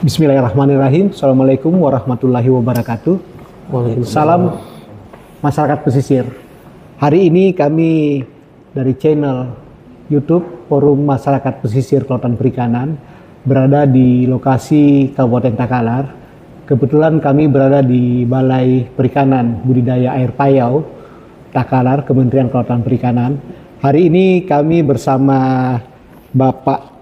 Bismillahirrahmanirrahim. Assalamualaikum warahmatullahi wabarakatuh. Salam masyarakat pesisir. Hari ini kami dari channel YouTube Forum Masyarakat Pesisir Kelautan Perikanan berada di lokasi Kabupaten Takalar. Kebetulan kami berada di Balai Perikanan Budidaya Air Payau Takalar, Kementerian Kelautan Perikanan. Hari ini kami bersama Bapak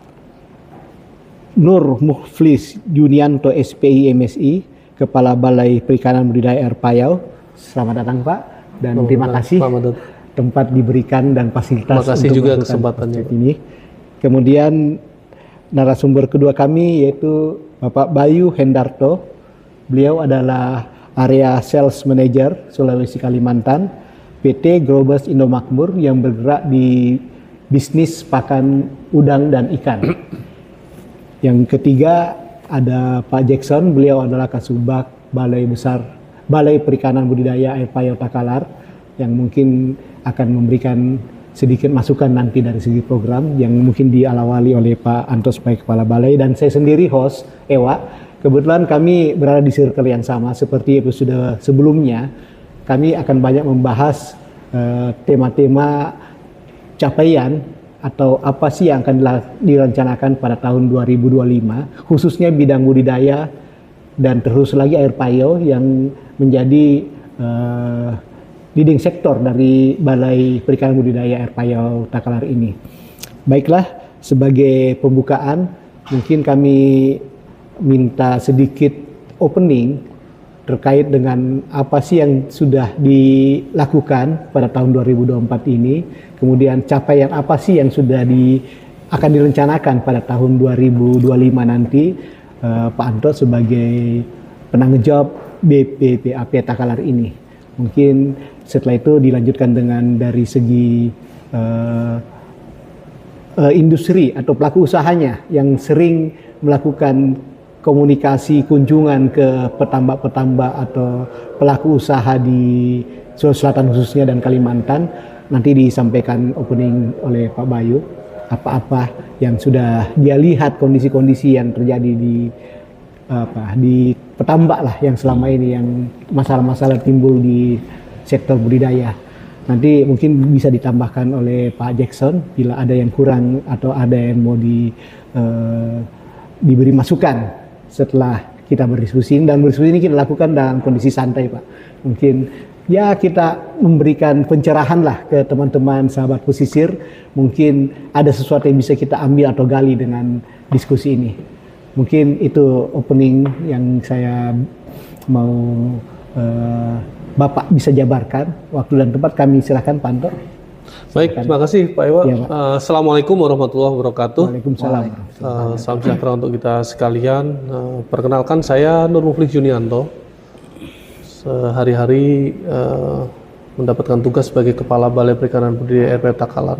Nur Mukhlis Junianto SPI MSI, Kepala Balai Perikanan Budidaya Air Payau. Selamat datang Pak, dan terima kasih tempat diberikan dan fasilitas. Terima kasih juga kesempatannya ini. Kemudian narasumber kedua kami yaitu Bapak Bayu Hendarto. Beliau adalah Area Sales Manager Sulawesi Kalimantan, PT Growbus Indomakmur yang bergerak di bisnis pakan udang dan ikan. Yang ketiga ada Pak Jackson, beliau adalah Kasubag Balai Perikanan Budidaya Air Payau Takalar, yang mungkin akan memberikan sedikit masukan nanti dari segi program yang mungkin diawali oleh Pak Anto sebagai Kepala Balai, dan saya sendiri host Ewa. Kebetulan kami berada di circle yang sama seperti episode sebelumnya. Kami akan banyak membahas tema-tema capaian atau apa sih yang akan direncanakan pada tahun 2025, khususnya bidang budidaya dan terus lagi air payau yang menjadi leading sektor dari Balai Perikanan Budidaya Air Payau Takalar ini. Baiklah, sebagai pembukaan mungkin kami minta sedikit opening terkait dengan apa sih yang sudah dilakukan pada tahun 2024 ini, kemudian capaian apa sih yang sudah akan direncanakan pada tahun 2025 nanti. Pak Anto sebagai penanggung jawab BPPAP Takalar ini. Mungkin setelah itu dilanjutkan dengan dari segi industri atau pelaku usahanya yang sering melakukan komunikasi kunjungan ke petambak-petambak atau pelaku usaha di Sulawesi Selatan khususnya dan Kalimantan. Nanti disampaikan opening oleh Pak Bayu apa-apa yang sudah dia lihat, kondisi-kondisi yang terjadi di petambak lah yang selama ini, yang masalah-masalah timbul di sektor budidaya. Nanti mungkin bisa ditambahkan oleh Pak Jackson bila ada yang kurang atau ada yang mau diberi masukan setelah kita berdiskusi. Dan berdiskusi ini kita lakukan dalam kondisi santai Pak. Mungkin ya kita memberikan pencerahan lah ke teman-teman sahabat pesisir. Mungkin ada sesuatu yang bisa kita ambil atau gali dengan diskusi ini. Mungkin itu opening yang saya mau Bapak bisa jabarkan. Waktu dan tempat kami silakan Pak Anto. Baik, terima kasih Pak Ewa. Ya, Pak. Assalamualaikum warahmatullahi wabarakatuh. Waalaikumsalam. Salam sejahtera untuk kita sekalian. Perkenalkan, saya Nur Mukhlis Junianto. Sehari-hari mendapatkan tugas sebagai Kepala Balai Perikanan Budidaya Air Payau Takalar.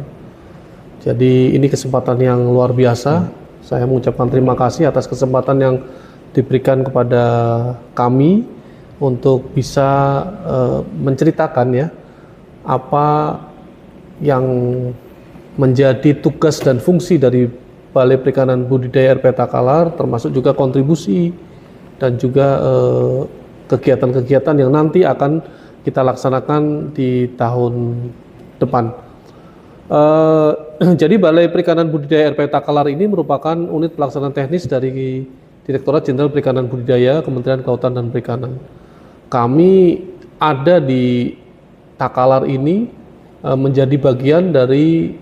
Jadi ini kesempatan yang luar biasa. Saya mengucapkan terima kasih atas kesempatan yang diberikan kepada kami untuk bisa menceritakan ya apa yang menjadi tugas dan fungsi dari Balai Perikanan Budidaya Air Payau Takalar, termasuk juga kontribusi dan juga kegiatan-kegiatan yang nanti akan kita laksanakan di tahun depan. Jadi Balai Perikanan Budidaya Air Payau Takalar ini merupakan unit pelaksana teknis dari Direktorat Jenderal Perikanan Budidaya Kementerian Kelautan dan Perikanan. Kami ada di Takalar ini menjadi bagian dari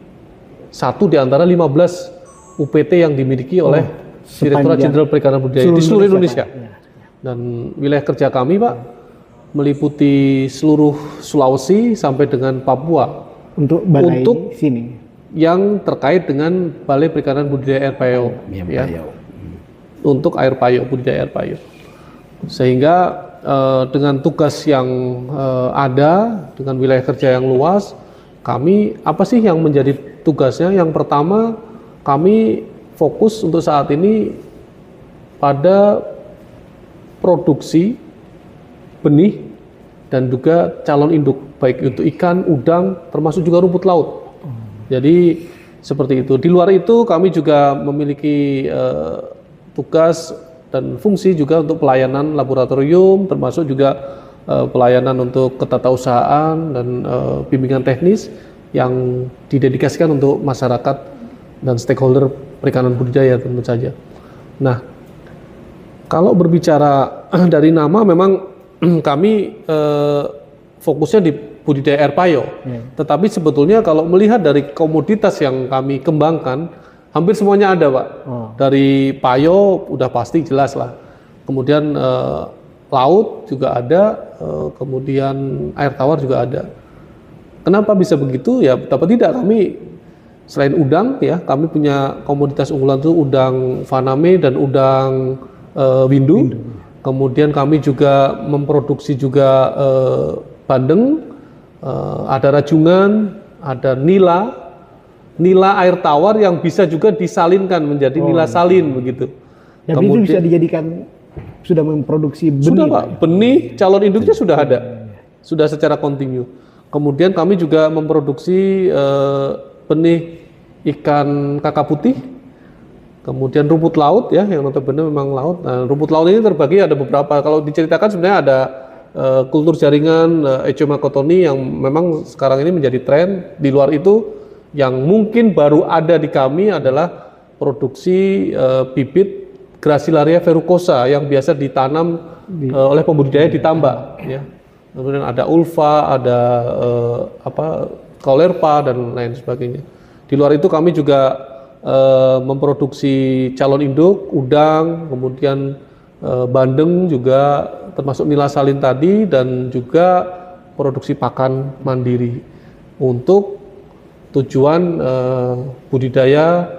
satu di antara 15 UPT yang dimiliki oleh Direktorat Jenderal Perikanan Budidaya di seluruh Indonesia. Dan wilayah kerja kami Pak meliputi seluruh Sulawesi sampai dengan Papua untuk balai sini yang terkait dengan Balai Perikanan Budidaya Air Payau ya. Untuk air payau, budidaya air payau. Sehingga dengan tugas yang ada, dengan wilayah kerja yang luas, kami apa sih yang menjadi tugasnya? Yang pertama, kami fokus untuk saat ini pada produksi benih dan juga calon induk, baik untuk ikan, udang, termasuk juga rumput laut. Jadi seperti itu. Di luar itu kami juga memiliki tugas dan fungsi juga untuk pelayanan laboratorium, termasuk juga pelayanan untuk ketatausahaan dan bimbingan teknis yang didedikasikan untuk masyarakat dan stakeholder perikanan budidaya tentu saja. Nah, kalau berbicara dari nama, memang kami fokusnya di budidaya air payo. Tetapi sebetulnya kalau melihat dari komoditas yang kami kembangkan, hampir semuanya ada, Pak. Dari payo udah pasti jelas lah. Kemudian laut juga ada, kemudian air tawar juga ada. Kenapa bisa begitu? Ya, betapa tidak, kami selain udang ya, kami punya komoditas unggulan itu udang faname dan udang windu. Kemudian kami juga memproduksi juga bandeng, ada rajungan, ada nila air tawar yang bisa juga disalinkan menjadi nila salin begitu. Dan itu bisa dijadikan, sudah memproduksi benih. Sudah, Pak, benih calon induknya sudah ada, sudah secara kontinu. Kemudian kami juga memproduksi benih ikan kakap putih, kemudian rumput laut ya, yang notabene memang laut. Nah, rumput laut ini terbagi ada beberapa. Kalau diceritakan sebenarnya ada kultur jaringan Echoma cottoni yang memang sekarang ini menjadi tren. Di luar itu yang mungkin baru ada di kami adalah produksi bibit Gracilaria verrucosa yang biasa ditanam oleh pembudidaya di tambak ya. Kemudian ada ulva, ada kaulerpa dan lain sebagainya. Di luar itu kami juga memproduksi calon induk, udang, kemudian bandeng juga, termasuk nila salin tadi, dan juga produksi pakan mandiri untuk tujuan budidaya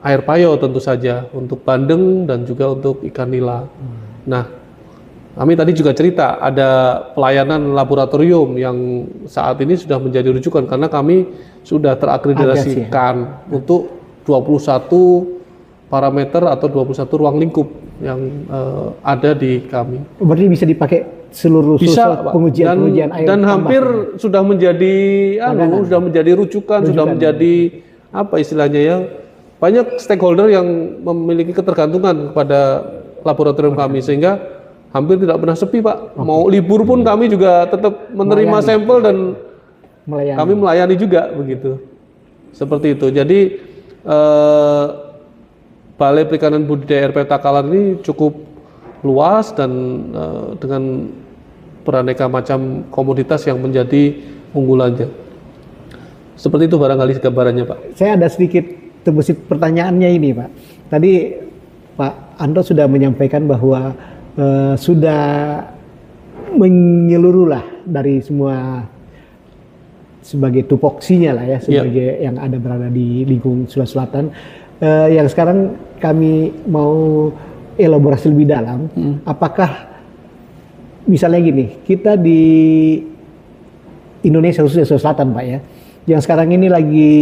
air payo tentu saja, untuk bandeng dan juga untuk ikan nila. Nah, kami tadi juga cerita ada pelayanan laboratorium yang saat ini sudah menjadi rujukan karena kami sudah terakreditasikan untuk 21 parameter atau 21 ruang lingkup yang ada di kami. Berarti bisa dipakai seluruh pengujian air dan hampir sudah menjadi sudah menjadi rujukan, sudah menjadi apa istilahnya ya, banyak stakeholder yang memiliki ketergantungan kepada laboratorium kami, sehingga hampir tidak pernah sepi, Pak. Mau libur pun kami juga tetap menerima sampel dan kami melayani juga begitu. Seperti itu. Jadi Balai Perikanan Budidaya RP Takalar ini cukup luas dan dengan beraneka macam komoditas yang menjadi unggulannya. Seperti itu barangkali gambarannya, Pak. Saya ada sedikit terbesit pertanyaannya ini, Pak. Tadi Pak Anto sudah menyampaikan bahwa sudah menyeluruh lah dari semua sebagai tupoksinya lah ya, sebagai yang ada berada di lingkung Sulawesi Selatan. Yang sekarang kami mau elaborasi lebih dalam, apakah misalnya gini, kita di Indonesia khususnya Sulawesi Selatan, Pak ya, yang sekarang ini lagi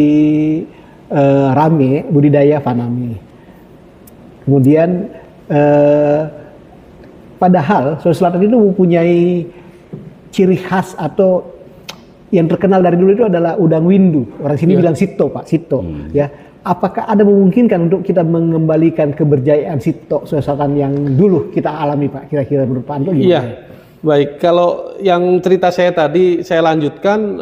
rame budidaya faname. Kemudian padahal Sulawesi Selatan itu mempunyai ciri khas atau yang terkenal dari dulu itu adalah udang windu. Orang sini bilang sito, Pak, sito. Ya, apakah ada memungkinkan untuk kita mengembalikan keberjayaan sito Sulawesi Selatan yang dulu kita alami, Pak? Kira-kira menurut Pak Anto gimana? Iya, baik. Kalau yang cerita saya tadi saya lanjutkan,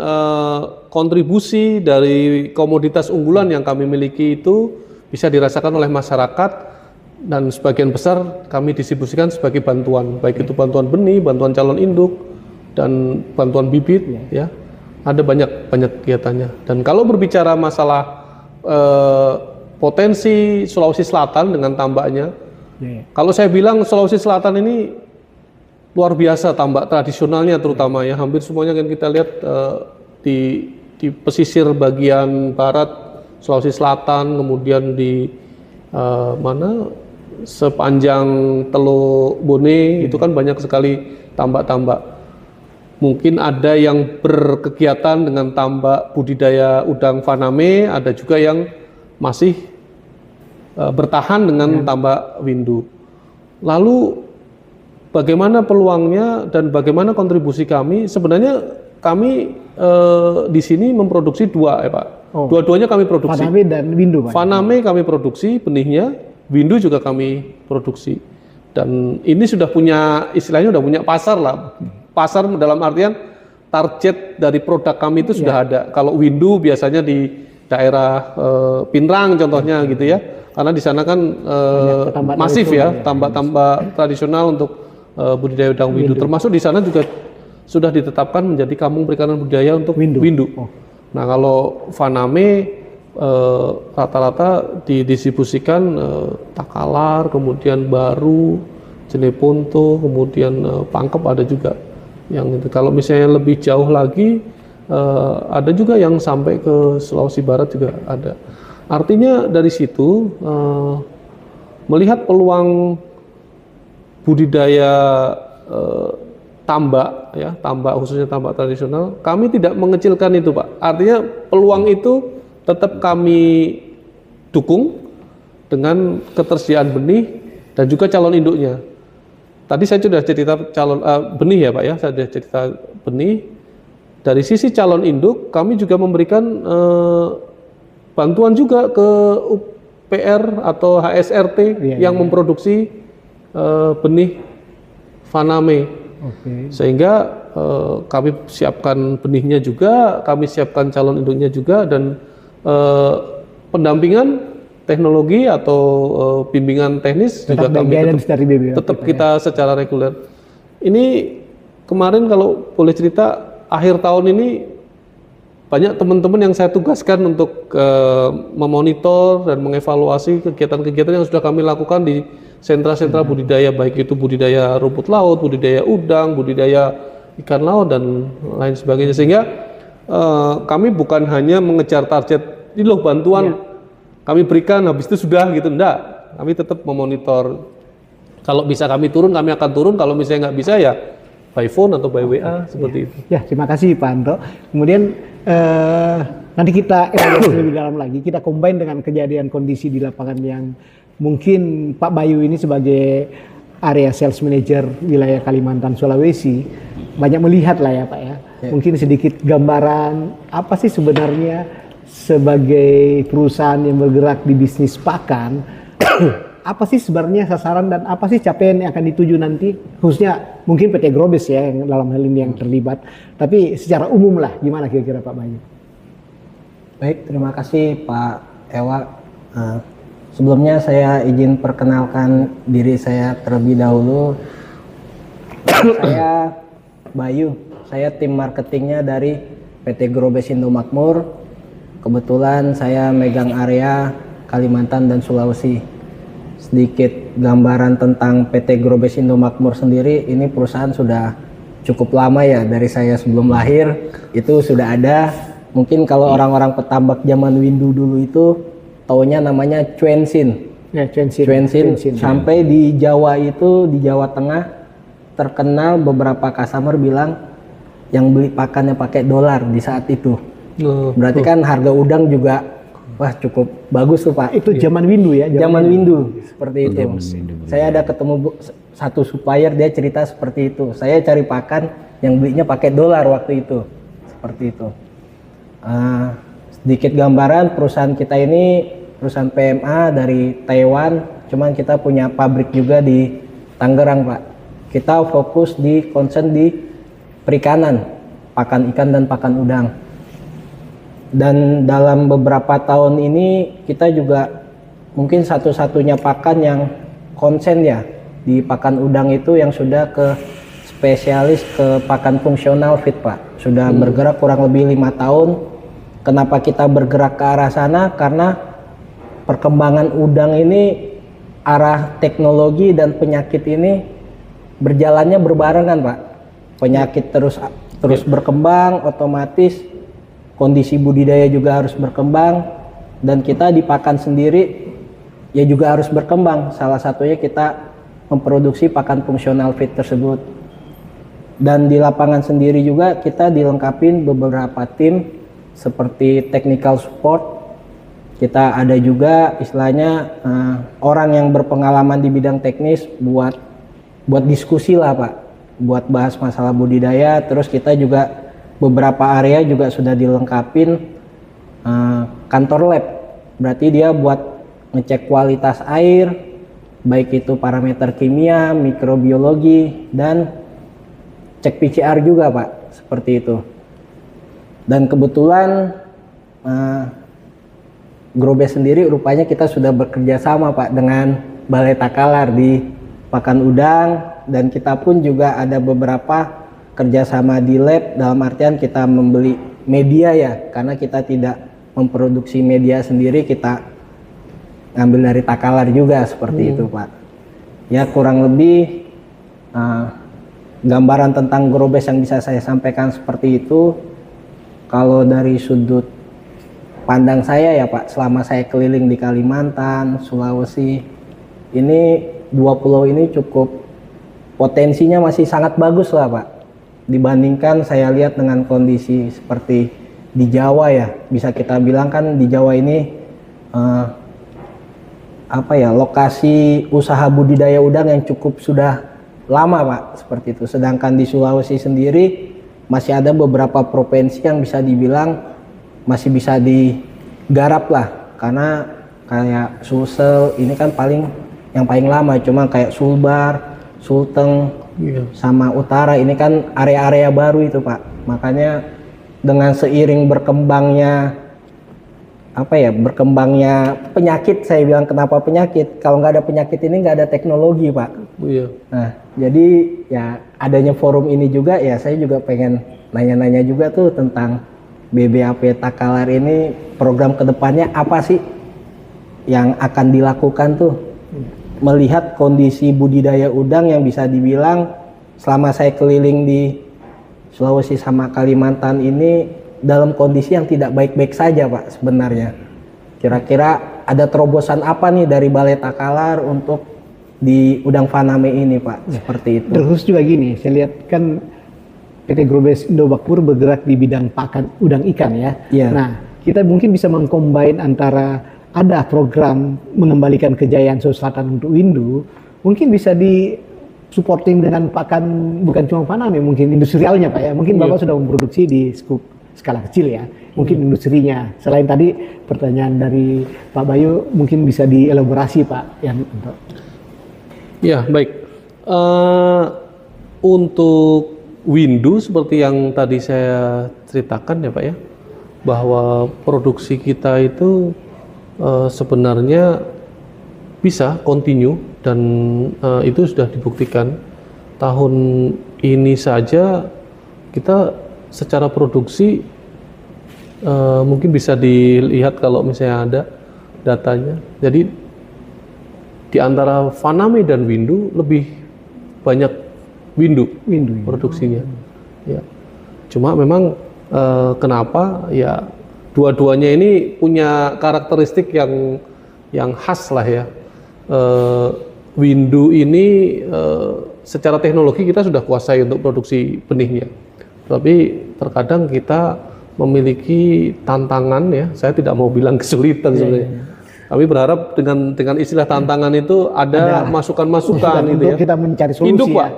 kontribusi dari komoditas unggulan yang kami miliki itu bisa dirasakan oleh masyarakat. Dan sebagian besar kami distribusikan sebagai bantuan, baik itu bantuan benih, bantuan calon induk, dan bantuan bibit, ya. Ada banyak kegiatannya. Dan kalau berbicara masalah potensi Sulawesi Selatan dengan tambaknya, kalau saya bilang Sulawesi Selatan ini luar biasa tambak tradisionalnya terutama ya, hampir semuanya kan kita lihat di pesisir bagian barat Sulawesi Selatan, kemudian di sepanjang Teluk Bone itu kan banyak sekali tambak-tambak. Mungkin ada yang berkegiatan dengan tambak budidaya udang faname, ada juga yang masih bertahan dengan tambak windu. Lalu bagaimana peluangnya dan bagaimana kontribusi kami? Sebenarnya kami di sini memproduksi dua, ya Pak. Dua-duanya kami produksi. Faname dan windu, Pak. Faname kami produksi benihnya, windu juga kami produksi. Dan ini sudah punya, istilahnya udah punya pasar lah. Pasar dalam artian target dari produk kami itu sudah ada. Kalau windu biasanya di daerah Pinrang contohnya gitu ya. Karena di sana kan masif ya, tambak-tambak tradisional untuk budidaya udang windu. Termasuk di sana juga sudah ditetapkan menjadi kampung perikanan budidaya untuk windu. Nah, kalau Faname rata-rata didistribusikan Takalar, kemudian Baru, Jeneponto, kemudian Pangkep ada juga yang itu. Kalau misalnya lebih jauh lagi ada juga yang sampai ke Sulawesi Barat juga ada. Artinya dari situ melihat peluang budidaya tambak ya, tambak khususnya tambak tradisional, kami tidak mengecilkan itu, Pak. Artinya peluang itu tetap kami dukung dengan ketersediaan benih dan juga calon induknya. Tadi saya sudah cerita calon benih ya Pak ya, saya sudah cerita benih. Dari sisi calon induk, kami juga memberikan bantuan juga ke UPR atau HSRT yang memproduksi benih Faname. Sehingga kami siapkan benihnya juga, kami siapkan calon induknya juga, dan pendampingan teknologi atau bimbingan teknis tetap juga kami tetap kita secara reguler. Ini kemarin kalau boleh cerita, akhir tahun ini banyak teman-teman yang saya tugaskan untuk memonitor dan mengevaluasi kegiatan-kegiatan yang sudah kami lakukan di sentra-sentra budidaya, baik itu budidaya rumput laut, budidaya udang, budidaya ikan laut dan lain sebagainya. Sehingga kami bukan hanya mengejar target, ini loh bantuan kami berikan habis itu sudah gitu, enggak. Kami tetap memonitor. Kalau bisa kami turun, kami akan turun. Kalau misalnya nggak bisa ya by phone atau by WA seperti itu. Ya, terima kasih Pak Anto. Kemudian nanti kita evaluasi lebih dalam lagi, kita combine dengan kejadian kondisi di lapangan yang mungkin Pak Bayu ini sebagai area sales manager wilayah Kalimantan Sulawesi banyak melihat lah ya Pak ya. Mungkin sedikit gambaran apa sih sebenarnya sebagai perusahaan yang bergerak di bisnis pakan, apa sih sebenarnya sasaran dan apa sih capaian yang akan dituju nanti, khususnya mungkin PT Grobes ya yang dalam hal ini yang terlibat, tapi secara umum lah gimana kira-kira Pak Bayu? Baik, terima kasih Pak Ewa. Sebelumnya saya izin perkenalkan diri saya terlebih dahulu. Saya Bayu, saya tim marketingnya dari PT Grobes Indomakmur. Kebetulan saya megang area Kalimantan dan Sulawesi. Sedikit gambaran tentang PT Grobes Indomakmur sendiri, ini perusahaan sudah cukup lama ya, dari saya sebelum lahir itu sudah ada. Mungkin kalau orang-orang petambak zaman Windu dulu itu taunya namanya Cuensin. Ya, Cuensin. Sampai di Jawa itu, di Jawa Tengah terkenal, beberapa customer bilang yang beli pakannya pakai dolar di saat itu. Berarti kan harga udang juga wah cukup bagus tuh Pak. Itu zaman Windu ya? Zaman Windu seperti itu. Saya ada ketemu satu supplier, dia cerita seperti itu. Saya cari pakan yang belinya pakai dolar waktu itu. Seperti itu. Sedikit gambaran, perusahaan kita ini perusahaan PMA dari Taiwan, cuman kita punya pabrik juga di Tangerang Pak. Kita fokus di concern di perikanan, pakan ikan dan pakan udang. Dan dalam beberapa tahun ini kita juga mungkin satu-satunya pakan yang konsen ya di pakan udang itu yang sudah ke spesialis ke pakan fungsional feed Pak. Sudah bergerak kurang lebih 5 tahun. Kenapa kita bergerak ke arah sana? Karena perkembangan udang ini, arah teknologi dan penyakit ini berjalannya berbarengan Pak. Penyakit terus berkembang, otomatis kondisi budidaya juga harus berkembang, dan kita di pakan sendiri ya juga harus berkembang. Salah satunya kita memproduksi pakan fungsional feed tersebut. Dan di lapangan sendiri juga kita dilengkapin beberapa tim seperti technical support. Kita ada juga istilahnya orang yang berpengalaman di bidang teknis buat diskusi lah Pak, buat bahas masalah budidaya. Terus kita juga beberapa area juga sudah dilengkapin kantor lab. Berarti dia buat ngecek kualitas air, baik itu parameter kimia, mikrobiologi, dan cek PCR juga Pak, seperti itu. Dan kebetulan Grobes sendiri rupanya kita sudah bekerja sama Pak dengan Balai Takalar di Pakan Udang, dan kita pun juga ada beberapa kerjasama di lab, dalam artian kita membeli media ya, karena kita tidak memproduksi media sendiri, kita ngambil dari Takalar juga seperti itu Pak. Ya kurang lebih gambaran tentang Grobes yang bisa saya sampaikan seperti itu. Kalau dari sudut pandang saya ya Pak, selama saya keliling di Kalimantan, Sulawesi, ini dua pulau ini cukup potensinya masih sangat bagus lah Pak. Dibandingkan saya lihat dengan kondisi seperti di Jawa ya, bisa kita bilang kan di Jawa ini lokasi usaha budidaya udang yang cukup sudah lama Pak, seperti itu. Sedangkan di Sulawesi sendiri masih ada beberapa provinsi yang bisa dibilang masih bisa digarap lah, karena kayak Sulsel ini kan yang paling lama, cuma kayak Sulbar, Sulteng, sama Utara ini kan area-area baru itu Pak. Makanya dengan seiring berkembangnya penyakit, saya bilang kenapa penyakit, kalau nggak ada penyakit ini nggak ada teknologi Pak. Nah jadi ya adanya forum ini juga ya, saya juga pengen nanya-nanya juga tuh tentang BBAP Takalar ini, program kedepannya apa sih yang akan dilakukan tuh, melihat kondisi budidaya udang yang bisa dibilang selama saya keliling di Sulawesi sama Kalimantan ini dalam kondisi yang tidak baik-baik saja Pak sebenarnya. Kira-kira ada terobosan apa nih dari Balai Takalar untuk di udang faname ini Pak, seperti itu. Terus juga gini, saya lihat kan PT Grobes Indobakpur bergerak di bidang pakan udang ikan ya. Nah, kita mungkin bisa mengcombine antara ada program mengembalikan kejayaan Sulawesi Selatan untuk Windu, mungkin bisa di supporting dengan pakan bukan cuma faname, mungkin industrialnya Pak ya. Mungkin Bapak sudah memproduksi di skala kecil ya, mungkin industrinya. Selain tadi pertanyaan dari Pak Bayu, mungkin bisa dielaborasi Pak yang untuk. Ya baik, untuk Windu seperti yang tadi saya ceritakan ya Pak ya, bahwa produksi kita itu sebenarnya bisa continue, dan itu sudah dibuktikan. Tahun ini saja kita secara produksi mungkin bisa dilihat kalau misalnya ada datanya. Jadi di antara faname dan Windu lebih banyak Windu produksinya. Ya. Cuma memang kenapa ya, dua-duanya ini punya karakteristik yang khas lah ya. Windu ini secara teknologi kita sudah kuasai untuk produksi benihnya, tapi terkadang kita memiliki tantangan ya. Saya tidak mau bilang kesulitan sebenarnya. Kami berharap dengan istilah tantangan itu ada masukan-masukan gitu ya. Kita mencari solusi. Induk Pak,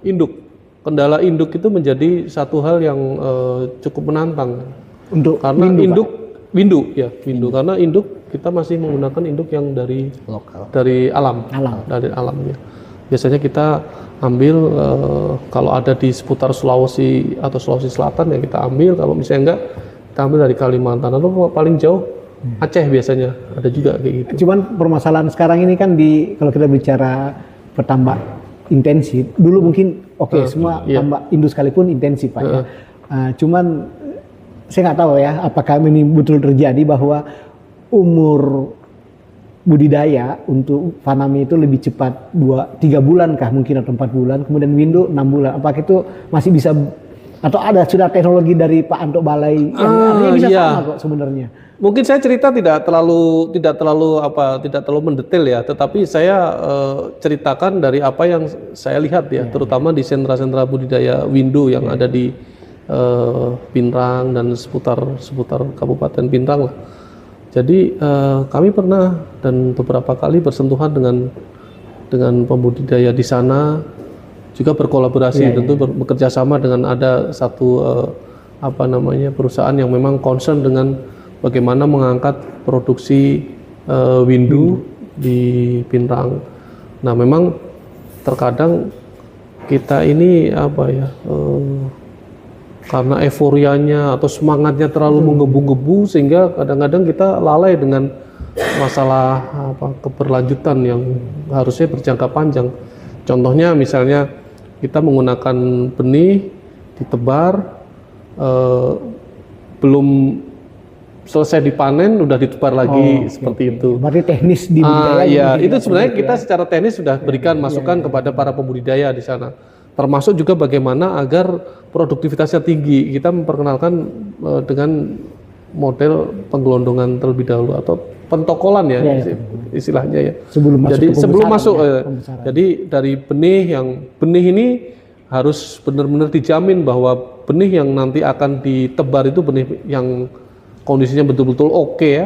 induk. Kendala induk itu menjadi satu hal yang cukup menantang. Karena Windu. Karena induk kita masih menggunakan induk yang dari lokal, dari alam. Dari alam ya. Biasanya kita ambil kalau ada di seputar Sulawesi atau Sulawesi Selatan ya kita ambil, kalau misalnya enggak kita ambil dari Kalimantan atau paling jauh Aceh biasanya ada juga kayak gitu. Cuman permasalahan sekarang ini kan kalau kita bicara pertambak intensif, dulu mungkin semua tambak induk sekalipun intensif Pak ya. Cuman saya nggak tahu ya apakah ini betul terjadi bahwa umur budidaya untuk faname itu lebih cepat 2-3 bulan kah mungkin, atau 4 bulan, kemudian Windu 6 bulan. Apakah itu masih bisa, atau ada sudah teknologi dari Pak Anto Balai yang bisa sama kok sebenarnya? Mungkin saya cerita tidak terlalu mendetail ya, tetapi saya ceritakan dari apa yang saya lihat ya, terutama di sentra-sentra budidaya Windu yang ada di Pinrang dan seputar Kabupaten Pinrang lah. Jadi kami pernah dan beberapa kali bersentuhan dengan pembudidaya di sana, juga berkolaborasi, tentu bekerja sama dengan ada satu perusahaan yang memang concern dengan bagaimana mengangkat produksi windu di Pinrang. Nah, memang terkadang kita ini apa ya, karena euforianya atau semangatnya terlalu menggebu-gebu sehingga kadang-kadang kita lalai dengan masalah keberlanjutan yang harusnya berjangka panjang. Contohnya misalnya kita menggunakan benih ditebar, belum selesai dipanen udah ditebar lagi seperti itu. Berarti teknis di budidaya. Iya, itu sebenarnya kita secara teknis sudah berikan masukan kepada para pembudidaya di sana. Termasuk juga bagaimana agar produktivitasnya tinggi. Kita memperkenalkan dengan model penggelondongan terlebih dahulu atau pentokolan ya, istilahnya ya. Sebelum masuk jadi dari benih ini harus benar-benar dijamin bahwa benih yang nanti akan ditebar itu benih yang kondisinya betul-betul oke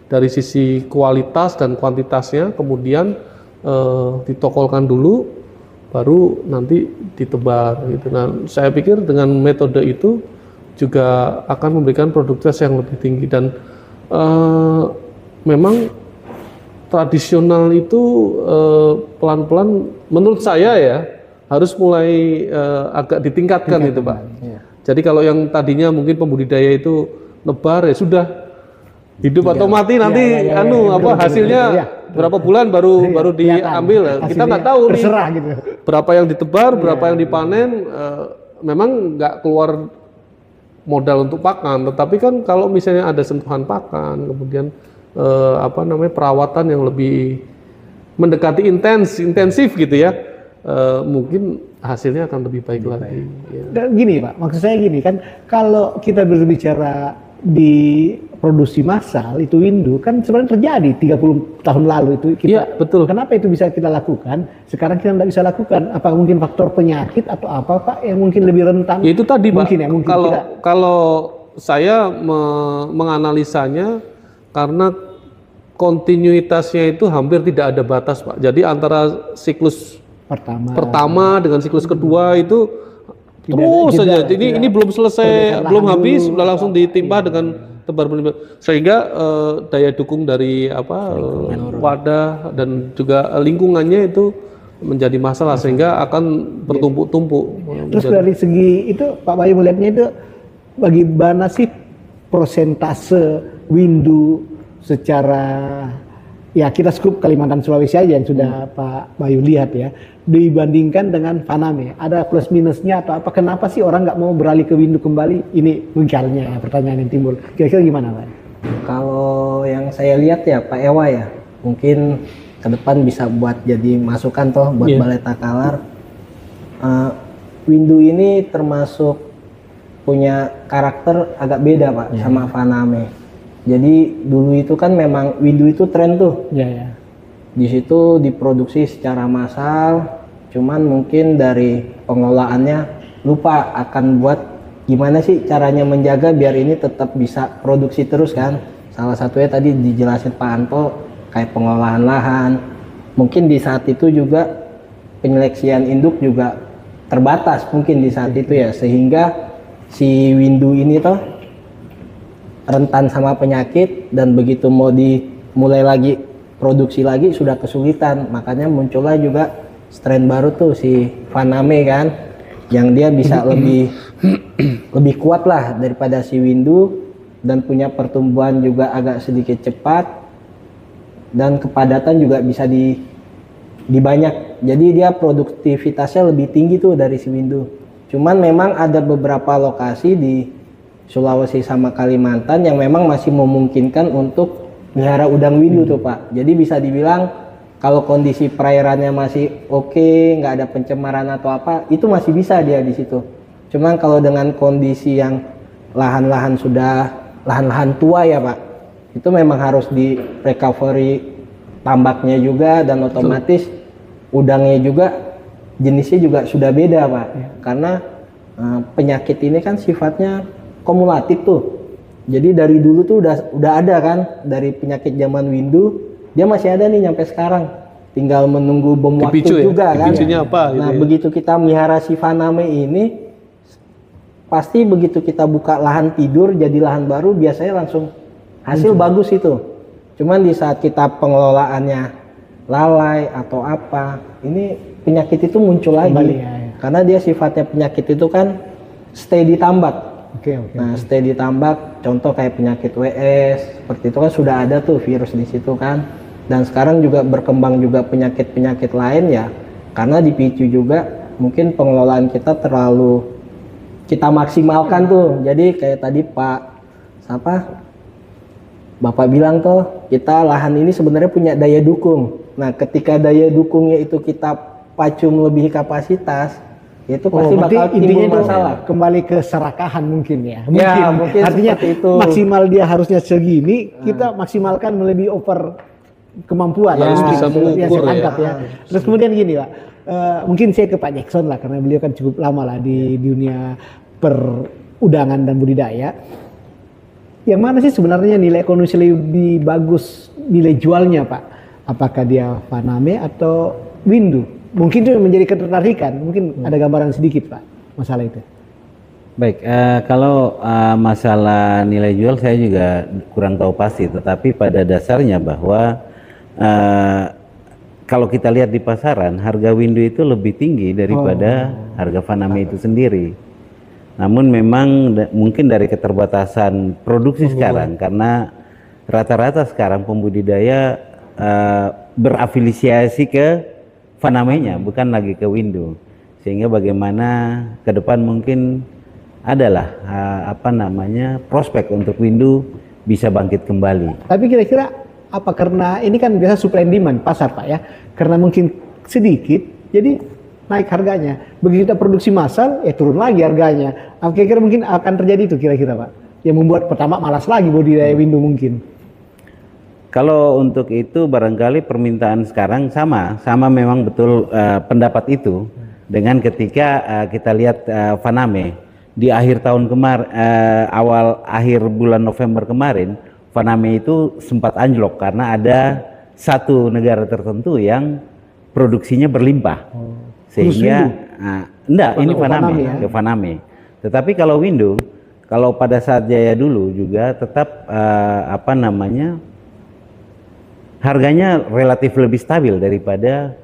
dari sisi kualitas dan kuantitasnya, kemudian ditokolkan dulu baru nanti ditebar gitu. Nah, saya pikir dengan metode itu juga akan memberikan produktivitas yang lebih tinggi dan memang tradisional itu pelan-pelan menurut saya ya harus mulai agak ditingkatkan itu Pak. Jadi kalau yang tadinya mungkin pembudidaya itu nebar ya sudah hidup atau mati nanti hasilnya berapa bulan baru diambil. Kita nggak tahu nih gitu. Berapa yang ditebar, berapa yang dipanen. Memang nggak keluar modal untuk pakan, tetapi kan kalau misalnya ada sentuhan pakan, kemudian perawatan yang lebih mendekati intensif gitu ya, mungkin hasilnya akan lebih baik lagi. Ya. Dan gini Pak, maksud saya gini kan, kalau kita berbicara di produksi massal itu windu kan sebenarnya terjadi 30 tahun lalu itu kita. Iya, betul. Kenapa itu bisa kita lakukan? Sekarang kita tidak bisa lakukan. Apa mungkin faktor penyakit atau apa Pak yang mungkin lebih rentan? Ya, itu tadi mungkin Pak. Ya, mungkin kalau saya menganalisanya karena kontinuitasnya itu hampir tidak ada batas Pak. Jadi antara siklus pertama dengan siklus kedua itu terus saja. Ini belum selesai, belum habis, sudah langsung ditimpa dengan tebar benih. Sehingga daya dukung dari wadah dan juga lingkungannya itu menjadi masalah sehingga akan bertumpuk-tumpuk. Terus dari segi itu Pak Bayu melihatnya itu bagaimana sih persentase windu secara ya kita skup Kalimantan Sulawesi aja yang sudah Pak Bayu lihat ya, dibandingkan dengan Faname, ada plus minusnya atau apa? Kenapa sih orang nggak mau beralih ke windu kembali? Ini misalnya ya, pertanyaan yang timbul. Kira-kira gimana Pak? Kalau yang saya lihat ya Pak Ewa ya, mungkin ke depan bisa buat jadi masukan toh buat Balai Takalar. Windu ini termasuk punya karakter agak beda Pak sama Faname. Jadi dulu itu kan memang windu itu tren tuh. Di situ diproduksi secara massal, cuman mungkin dari pengolahannya lupa akan buat gimana sih caranya menjaga biar ini tetap bisa produksi terus kan. Salah satunya tadi dijelasin Pak Anto kayak pengolahan lahan. Mungkin di saat itu juga penyeleksian induk juga terbatas mungkin di saat itu ya, sehingga si windu ini toh rentan sama penyakit dan begitu mau dimulai lagi produksi lagi sudah kesulitan. Makanya muncullah juga strain baru tuh si Faname kan, yang dia bisa lebih kuat lah daripada si windu dan punya pertumbuhan juga agak sedikit cepat dan kepadatan juga bisa dibanyak. Jadi dia produktivitasnya lebih tinggi tuh dari si windu. Cuman memang ada beberapa lokasi di Sulawesi sama Kalimantan yang memang masih memungkinkan untuk melihara udang windu tuh Pak. Jadi bisa dibilang kalau kondisi perairannya masih oke, nggak ada pencemaran atau apa, itu masih bisa dia di situ. Cuman kalau dengan kondisi yang lahan-lahan tua ya Pak, itu memang harus di recovery tambaknya juga dan otomatis udangnya juga jenisnya juga sudah beda Pak. Karena penyakit ini kan sifatnya kumulatif tuh. Jadi dari dulu tuh udah ada kan, dari penyakit zaman windu dia masih ada nih sampai sekarang. Tinggal menunggu bom waktu juga kan. Apa, nah, begitu kita melihara si Faname ini pasti begitu kita buka lahan tidur jadi lahan baru biasanya langsung hasil bagus itu. Cuman di saat kita pengelolaannya lalai atau apa, ini penyakit itu muncul lagi. Kembali, ya. Karena dia sifatnya penyakit itu kan stay di tambak. Oke. Nah, stay di tambak, contoh kayak penyakit WS, seperti itu kan sudah ada tuh virus di situ kan. Dan sekarang juga berkembang juga penyakit-penyakit lain ya, karena dipicu juga mungkin pengelolaan kita terlalu kita maksimalkan tuh. Jadi kayak tadi Bapak bilang tuh, kita lahan ini sebenarnya punya daya dukung. Nah, ketika daya dukungnya itu kita pacu melebihi kapasitas, itu pasti bakal timbul masalah. Kembali ke serakahan mungkin ya. Mungkin Artinya itu. maksimal dia harusnya segini, kita maksimalkan melebihi over kemampuan. Harus bisa mengukur ya. Terus kemudian gini Pak, mungkin saya ke Pak Jackson lah, karena beliau kan cukup lama lah di dunia perudangan dan budidaya. Yang mana sih sebenarnya nilai ekonomis lebih bagus nilai jualnya Pak? Apakah dia Faname atau Windu? Mungkin itu menjadi ketertarikan. Mungkin ada gambaran sedikit Pak masalah itu. Baik, kalau masalah nilai jual saya juga kurang tahu pasti, tetapi pada dasarnya bahwa kalau kita lihat di pasaran, harga Windu itu lebih tinggi daripada harga Faname itu sendiri. Namun memang mungkin dari keterbatasan produksi sekarang, karena rata-rata sekarang pembudidaya berafiliasi ke Faname-nya, bukan lagi ke Windu. Sehingga bagaimana ke depan mungkin adalah prospek untuk Windu bisa bangkit kembali. Tapi kira-kira apa, karena ini kan biasa supply and demand pasar Pak ya, karena mungkin sedikit jadi naik harganya. Begitu kita produksi massal ya turun lagi harganya. Kira-kira mungkin akan terjadi itu kira-kira Pak, yang membuat pertama malas lagi budidaya Windu mungkin. Kalau untuk itu barangkali permintaan sekarang sama memang betul pendapat itu dengan ketika kita lihat Faname di akhir tahun akhir bulan November kemarin, Faname itu sempat anjlok karena ada satu negara tertentu yang produksinya berlimpah. Sehingga enggak, ini Faname. Tetapi kalau Windu, kalau pada saat jaya dulu juga tetap harganya relatif lebih stabil daripada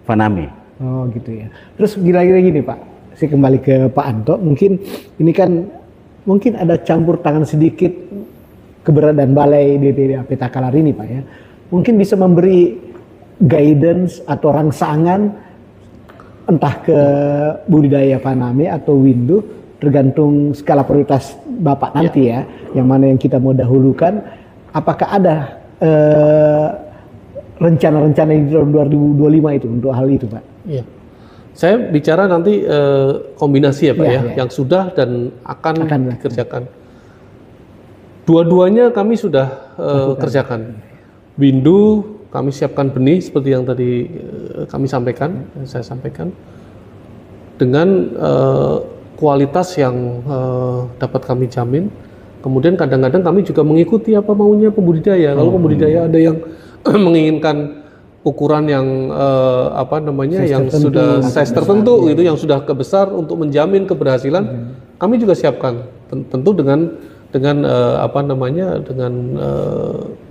Faname. Oh gitu ya. Terus kira-kira gini Pak, saya kembali ke Pak Anto, mungkin ini kan mungkin ada campur tangan sedikit keberadaan Balai BPDAP Takalar ini Pak ya. Mungkin bisa memberi guidance atau rangsangan entah ke budidaya Faname atau Windu, tergantung skala prioritas Bapak nanti ya, yang mana yang kita mau dahulukan. Apakah ada rencana-rencana di tahun 2025 itu untuk hal itu Pak? Iya. Saya bicara nanti kombinasi ya Pak yang sudah dan akan dikerjakan. Dua-duanya kami sudah kerjakan. Windu kami siapkan benih seperti yang tadi saya sampaikan dengan kualitas yang dapat kami jamin. Kemudian kadang-kadang kami juga mengikuti apa maunya pembudidaya. Kalau pembudidaya ada yang menginginkan ukuran yang size tertentu gitu, yang sudah kebesar untuk menjamin keberhasilan, kami juga siapkan. Tentu dengan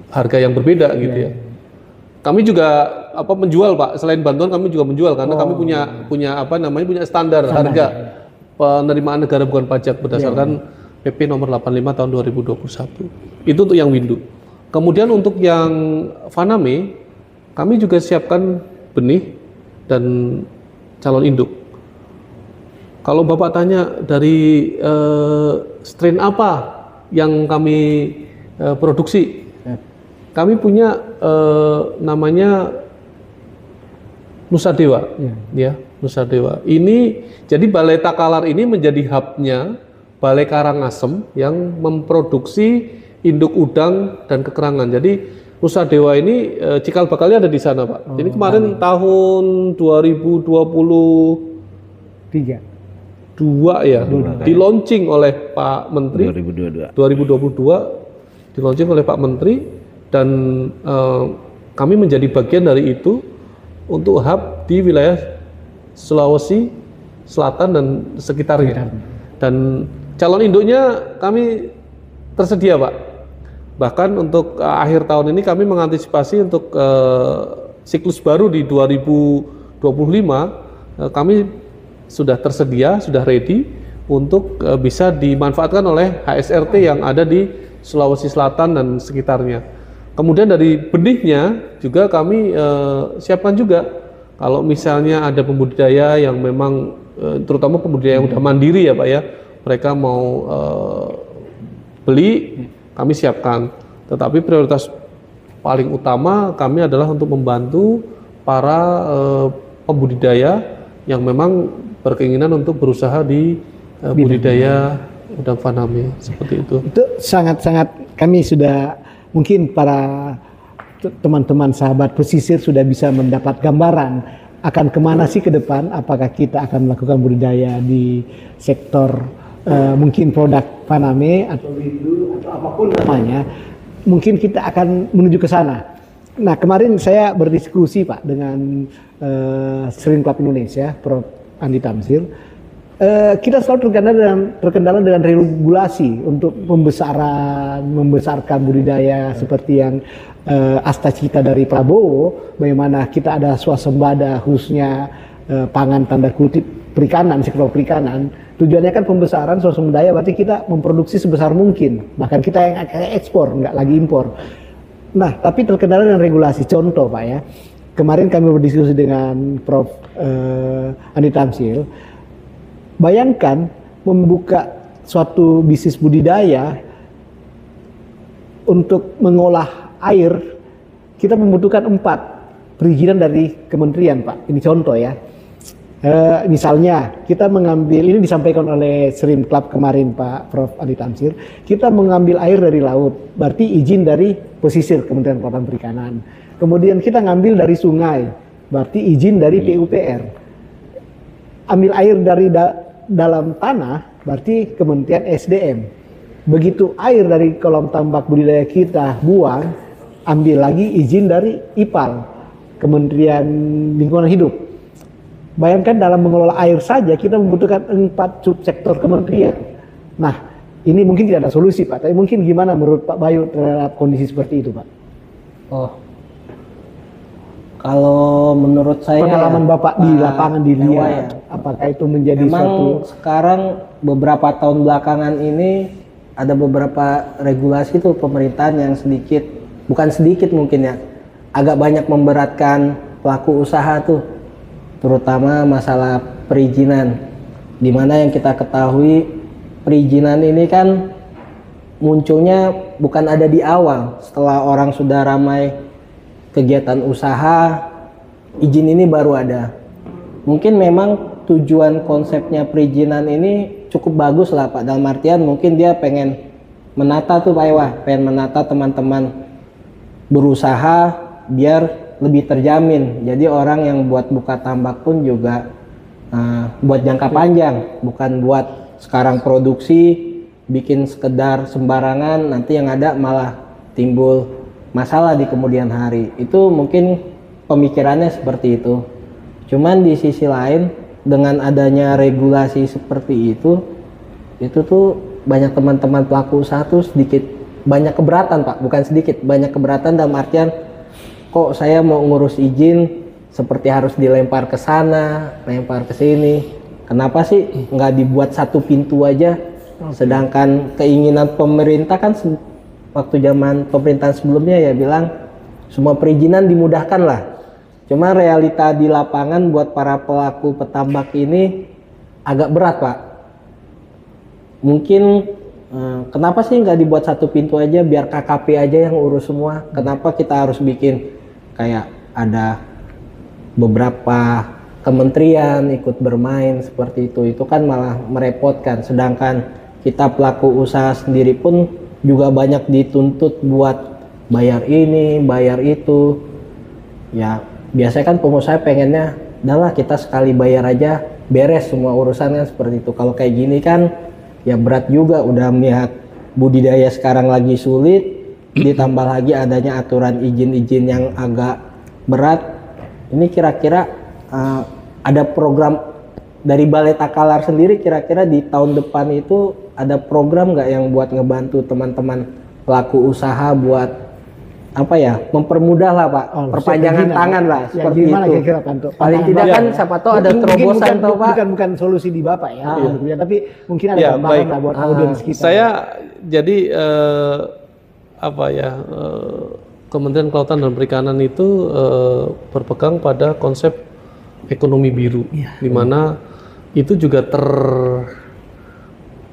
harga yang berbeda gitu ya. Kami juga menjual Pak, selain bantuan kami juga menjual karena kami punya standar harga penerimaan negara bukan pajak berdasarkan PP nomor 85 tahun 2021. Itu untuk yang Windu. Kemudian untuk yang Faname, kami juga siapkan benih dan calon induk. Kalau Bapak tanya dari strain apa yang kami produksi, kami punya namanya Nusa Dewa, Nusa Dewa. Ini jadi Balai Takalar ini menjadi hubnya Balai Karangasem yang memproduksi induk udang dan kekerangan. Jadi Nusa Dewa ini cikal bakalnya ada di sana Pak. Jadi kemarin tahun 2023 di launching oleh Pak Menteri 2022 di launching oleh Pak Menteri dan kami menjadi bagian dari itu untuk hub di wilayah Sulawesi Selatan dan sekitarnya. Dan calon induknya kami tersedia Pak. Bahkan untuk akhir tahun ini kami mengantisipasi untuk siklus baru di 2025, kami sudah tersedia, sudah ready untuk bisa dimanfaatkan oleh HSRT yang ada di Sulawesi Selatan dan sekitarnya. Kemudian dari benihnya juga kami siapkan juga, kalau misalnya ada pembudidaya yang memang terutama pembudidaya yang udah mandiri ya Pak ya, mereka mau beli, kami siapkan. Tetapi prioritas paling utama kami adalah untuk membantu para pembudidaya yang memang berkeinginan untuk berusaha di budidaya udang faname seperti itu. Itu sangat-sangat, kami sudah, mungkin para teman-teman sahabat pesisir sudah bisa mendapat gambaran akan kemana sih ke depan, apakah kita akan melakukan budidaya di sektor mungkin produk faname atau rindu atau apapun namanya, mungkin kita akan menuju ke sana. Nah, kemarin saya berdiskusi Pak dengan Shrimp Club Indonesia, Prof. Andi Tamzil. Kita selalu terkendala dengan regulasi untuk membesarkan budidaya seperti yang asta cita dari Prabowo, bagaimana kita ada swasembada khususnya pangan tanda kutip perikanan, sektor perikanan. Tujuannya kan pembesaran swasembada, berarti kita memproduksi sebesar mungkin, bahkan kita yang akan ekspor, nggak lagi impor. Nah, tapi terkendala dengan regulasi. Contoh Pak ya, kemarin kami berdiskusi dengan Prof. Andi Tamzil. Bayangkan membuka suatu bisnis budidaya untuk mengolah air, kita membutuhkan 4 perizinan dari kementerian Pak. Ini contoh ya. Misalnya kita mengambil, ini disampaikan oleh Shrimp Club kemarin Pak Prof. Andi Tamzil, kita mengambil air dari laut, berarti izin dari pesisir Kementerian Kelautan Perikanan. Kemudian kita ngambil dari sungai, berarti izin dari PUPR. Ambil air dari dalam tanah, berarti Kementerian SDM. Begitu air dari kolam tambak budidaya kita buang, ambil lagi izin dari IPAL, Kementerian Lingkungan Hidup. Bayangkan dalam mengelola air saja kita membutuhkan 4 subsektor kementerian. Nah, ini mungkin tidak ada solusi Pak, tapi mungkin gimana menurut Pak Bayu terhadap kondisi seperti itu Pak? Oh, kalau menurut saya, pengalaman Bapak di lapangan dilihat, ya, apakah itu menjadi memang suatu? Sekarang beberapa tahun belakangan ini ada beberapa regulasi tuh pemerintahan yang bukan sedikit mungkin ya, agak banyak memberatkan pelaku usaha tuh, terutama masalah perizinan. Dimana yang kita ketahui perizinan ini kan munculnya bukan ada di awal, setelah orang sudah ramai kegiatan usaha, izin ini baru ada. Mungkin memang tujuan konsepnya perizinan ini cukup bagus lah Pak, dalam artian mungkin dia pengen menata tuh Pak Ewa, pengen menata teman-teman berusaha biar lebih terjamin. Jadi orang yang buat buka tambak pun juga buat jangka panjang, bukan buat sekarang produksi bikin sekedar sembarangan, nanti yang ada malah timbul masalah di kemudian hari. Itu mungkin pemikirannya seperti itu. Cuman di sisi lain, dengan adanya regulasi seperti itu tuh banyak teman-teman pelaku usaha tuh banyak keberatan Pak, bukan sedikit, banyak keberatan dalam artian, kok saya mau ngurus izin seperti harus dilempar ke sana, lempar ke sini. Kenapa sih nggak dibuat satu pintu aja? Sedangkan keinginan pemerintah kan waktu zaman pemerintahan sebelumnya ya bilang semua perizinan dimudahkan lah. Cuma realita di lapangan buat para pelaku petambak ini agak berat Pak. Mungkin kenapa sih nggak dibuat satu pintu aja, biar KKP aja yang urus semua? Kenapa kita harus bikin kayak ada beberapa kementerian ikut bermain seperti itu? Itu kan malah merepotkan. Sedangkan kita pelaku usaha sendiri pun juga banyak dituntut buat bayar ini, bayar itu. Ya biasanya kan pengusaha pengennya, udahlah kita sekali bayar aja beres semua urusannya seperti itu. Kalau kayak gini kan ya berat juga, udah melihat budidaya sekarang lagi sulit, ditambah lagi adanya aturan izin-izin yang agak berat. Ini kira-kira ada program dari Balai Takalar sendiri, kira-kira di tahun depan itu ada program nggak yang buat ngebantu teman-teman pelaku usaha buat apa ya, mempermudah lah Pak, perpanjangan tangan lah Ya, seperti gimana itu. kira-kira Pak untuk Paling tidak kan siapa tahu ada terobosan tuh Pak. bukan solusi di Bapak ya, tapi mungkin ada Ya, tambahan baik. lah buat audiens kita. Saya jadi Kementerian Kelautan dan Perikanan itu berpegang pada konsep ekonomi biru, di mana itu juga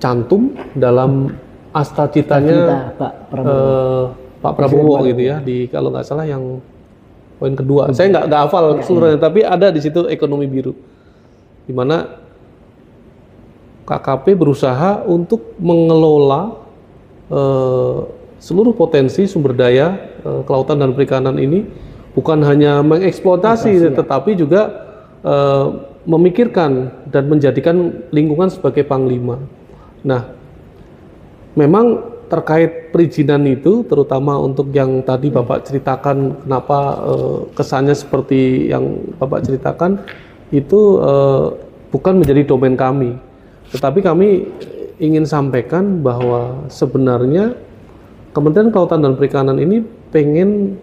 tercantum dalam asta citanya Pak Prabowo. Pak Prabowo gitu ya, di kalau nggak salah yang poin kedua. Saya nggak hafal keseluruhannya, tapi ada di situ ekonomi biru, di mana KKP berusaha untuk mengelola seluruh potensi sumber daya kelautan dan perikanan ini, bukan hanya mengeksploitasi, tetapi juga memikirkan dan menjadikan lingkungan sebagai panglima. Nah, memang terkait perizinan itu, terutama untuk yang tadi Bapak ceritakan, kenapa kesannya seperti yang Bapak ceritakan, itu bukan menjadi domain kami. Tetapi kami ingin sampaikan bahwa sebenarnya Kementerian Kelautan dan Perikanan ini pengen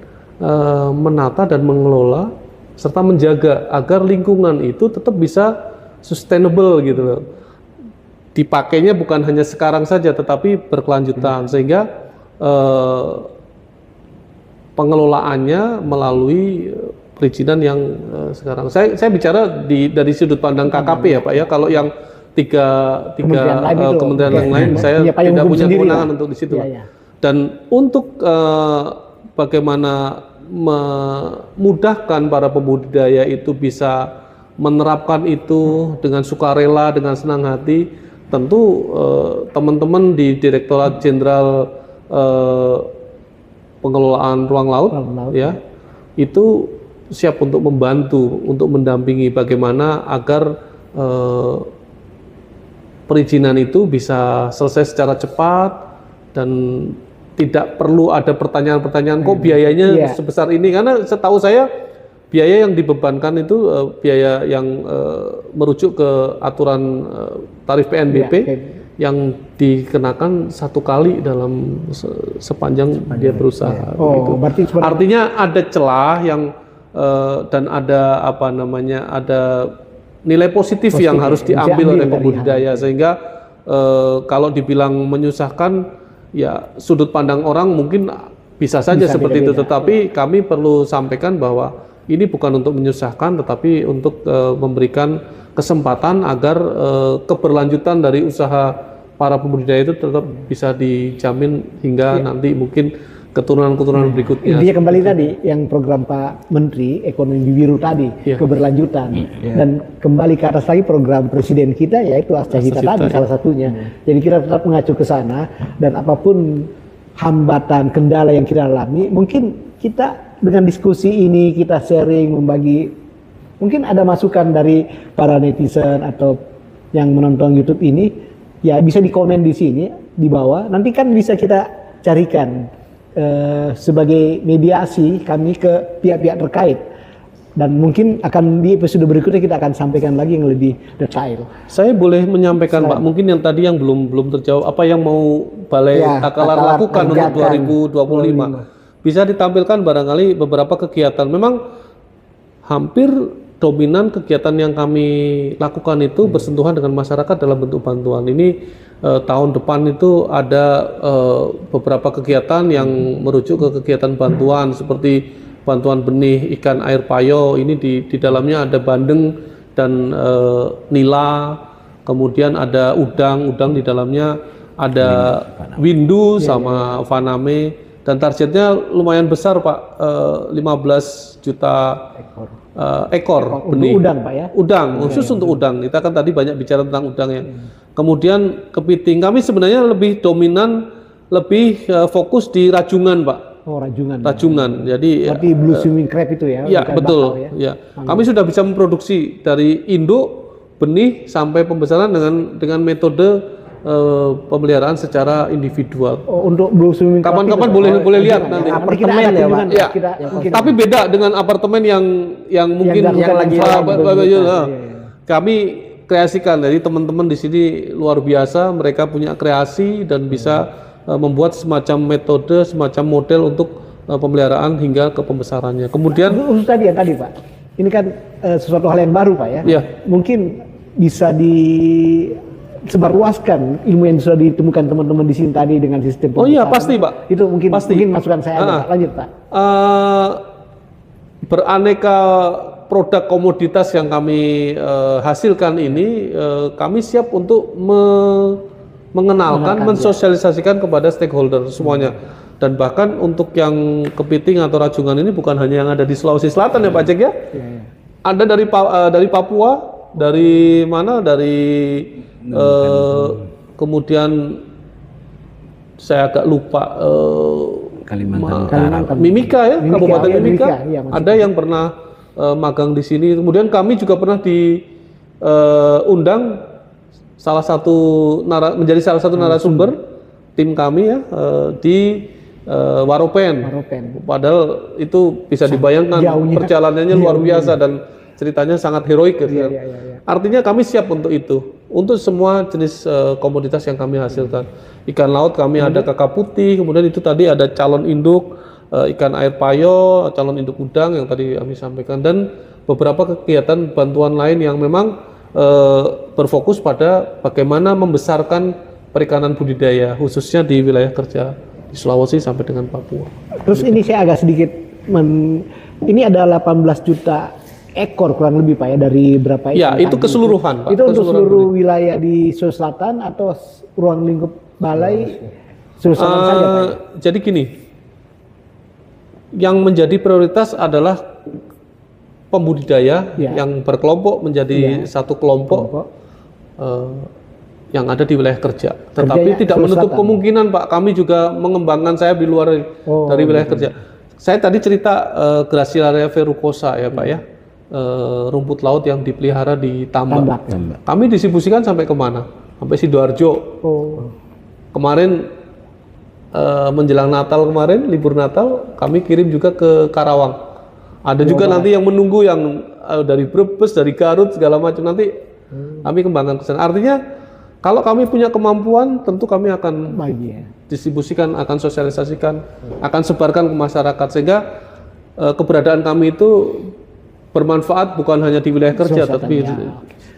menata dan mengelola serta menjaga agar lingkungan itu tetap bisa sustainable gitu loh. Dipakainya bukan hanya sekarang saja, tetapi berkelanjutan, sehingga pengelolaannya melalui perizinan yang sekarang. Saya bicara dari sudut pandang KKP ya Pak ya. Kalau yang tiga kementerian yang lain, saya tidak punya kewenangan untuk di situ. Dan untuk bagaimana memudahkan para pembudidaya itu bisa menerapkan itu dengan sukarela, dengan senang hati, tentu teman-teman di Direktorat Jenderal Pengelolaan Ruang Laut ya, itu siap untuk membantu, untuk mendampingi bagaimana agar perizinan itu bisa selesai secara cepat dan tidak perlu ada pertanyaan-pertanyaan kok biayanya sebesar ini, karena setahu saya biaya yang dibebankan itu biaya yang merujuk ke aturan tarif PNBP yang dikenakan satu kali dalam sepanjang dia berusaha. Gitu. Berarti artinya ada celah yang dan ada ada nilai positif yang harus diambil oleh pembudidaya, sehingga kalau dibilang menyusahkan, ya sudut pandang orang mungkin bisa saja seperti itu, tetapi kami perlu sampaikan bahwa ini bukan untuk menyusahkan, tetapi untuk memberikan kesempatan agar keberlanjutan dari usaha para pembudidaya itu tetap bisa dijamin hingga nanti mungkin keturunan-keturunan berikutnya. Intinya kembali tadi yang program Pak Menteri Ekonomi Biru tadi, keberlanjutan, dan kembali ke atas lagi program Presiden kita, yaitu Ascahita tadi salah satunya. Jadi kita tetap mengacu ke sana, dan apapun hambatan, kendala yang kita alami, mungkin kita dengan diskusi ini, kita sharing, membagi, mungkin ada masukan dari para netizen atau yang menonton YouTube ini, ya bisa dikomen di sini, di bawah, nanti kan bisa kita carikan sebagai mediasi kami ke pihak-pihak terkait, dan mungkin akan di episode berikutnya kita akan sampaikan lagi yang lebih detail. Saya boleh menyampaikan Pak, mungkin yang tadi yang belum terjawab, apa yang mau Balai Takalar lakukan untuk 2025. Bisa ditampilkan barangkali beberapa kegiatan. Memang hampir dominan kegiatan yang kami lakukan itu bersentuhan dengan masyarakat dalam bentuk bantuan. Ini tahun depan itu ada beberapa kegiatan yang merujuk ke kegiatan bantuan, seperti bantuan benih ikan air payo. Ini di dalamnya ada bandeng dan nila, kemudian ada udang di dalamnya ada windu sama faname, dan targetnya lumayan besar Pak, 15 juta ekor benih. Untuk udang Pak ya? Udang, khusus untuk udang. Kita kan tadi banyak bicara tentang udang ya. Kemudian kepiting, kami sebenarnya lebih dominan, lebih fokus di rajungan Pak. Oh, rajungan. Rajungan. Jadi berarti blue swimming crab itu ya? Iya betul. Ya. Kami sudah bisa memproduksi dari induk, benih sampai pembesaran dengan metode pemeliharaan secara individual. Oh, untuk blue swimming crab kapan-kapan boleh lihat nanti. Apartemen ya Pak. Ya. Tapi beda dengan apartemen yang mungkin yang lagi kami kreasikan. Jadi teman-teman di sini luar biasa, mereka punya kreasi dan bisa membuat semacam metode, semacam model untuk pemeliharaan hingga ke pembesarannya. Kemudian Khusus tadi ya tadi Pak, ini kan sesuatu hal yang baru Pak ya. Iya. Mungkin bisa disebarluaskan ilmu yang sudah ditemukan teman-teman di sini tadi dengan sistem Oh iya, pembesaran. pasti, Pak. Itu mungkin Pasti. masukan saya aja, Pak. Lanjut Pak. Beraneka produk komoditas yang kami hasilkan ini, kami siap untuk mengenalkan, mensosialisasikan kepada stakeholder semuanya. Dan bahkan untuk yang kepiting atau rajungan ini bukan hanya yang ada di Sulawesi Selatan ya Pak Jack ya. Ada dari Papua, dari mana? Dari kemudian saya agak lupa Kalimantan Mimika ya, Kabupaten iya, Mimika. iya, Ada yang pernah magang di sini. Kemudian kami juga pernah diundang menjadi salah satu narasumber tim kami ya di Waropen. Padahal itu bisa dibayangkan jauhnya. perjalanannya luar biasa dan ceritanya sangat heroik gitu. Iya. Artinya kami siap untuk itu, untuk semua jenis komoditas yang kami hasilkan. Ikan laut kami ada kakap putih, kemudian itu tadi ada calon induk ikan air payo, calon induk udang yang tadi kami sampaikan, dan beberapa kegiatan bantuan lain yang memang berfokus pada bagaimana membesarkan perikanan budidaya khususnya di wilayah kerja di Sulawesi sampai dengan Papua. Terus ini saya agak sedikit ini ada 18 juta ekor kurang lebih Pak ya, dari berapa Ya, itu keseluruhan Pak. Itu untuk Keseluruhan seluruh wilayah di Sulawesi Selatan atau ruang lingkup balai Sulawesi Selatan saja Pak? Jadi gini, yang menjadi prioritas adalah pembudidaya yang berkelompok menjadi satu kelompok yang ada di wilayah kerja. Tetapi tidak menutup kemungkinan Pak, kami juga mengembangkan sayap di luar dari wilayah kerja. Saya tadi cerita Gracilaria verrucosa ya Pak ya, rumput laut yang dipelihara di tambak. Kami distribusikan sampai kemana? Sampai Sidoarjo. Kemarin menjelang Natal kemarin, libur Natal, kami kirim juga ke Karawang. Ada juga nanti yang menunggu yang dari Brebes, dari Garut segala macam, nanti kami kembangkan ke sana. Artinya kalau kami punya kemampuan, tentu kami akan distribusikan, akan sosialisasikan, akan sebarkan ke masyarakat sehingga keberadaan kami itu bermanfaat bukan hanya di wilayah kerja tapi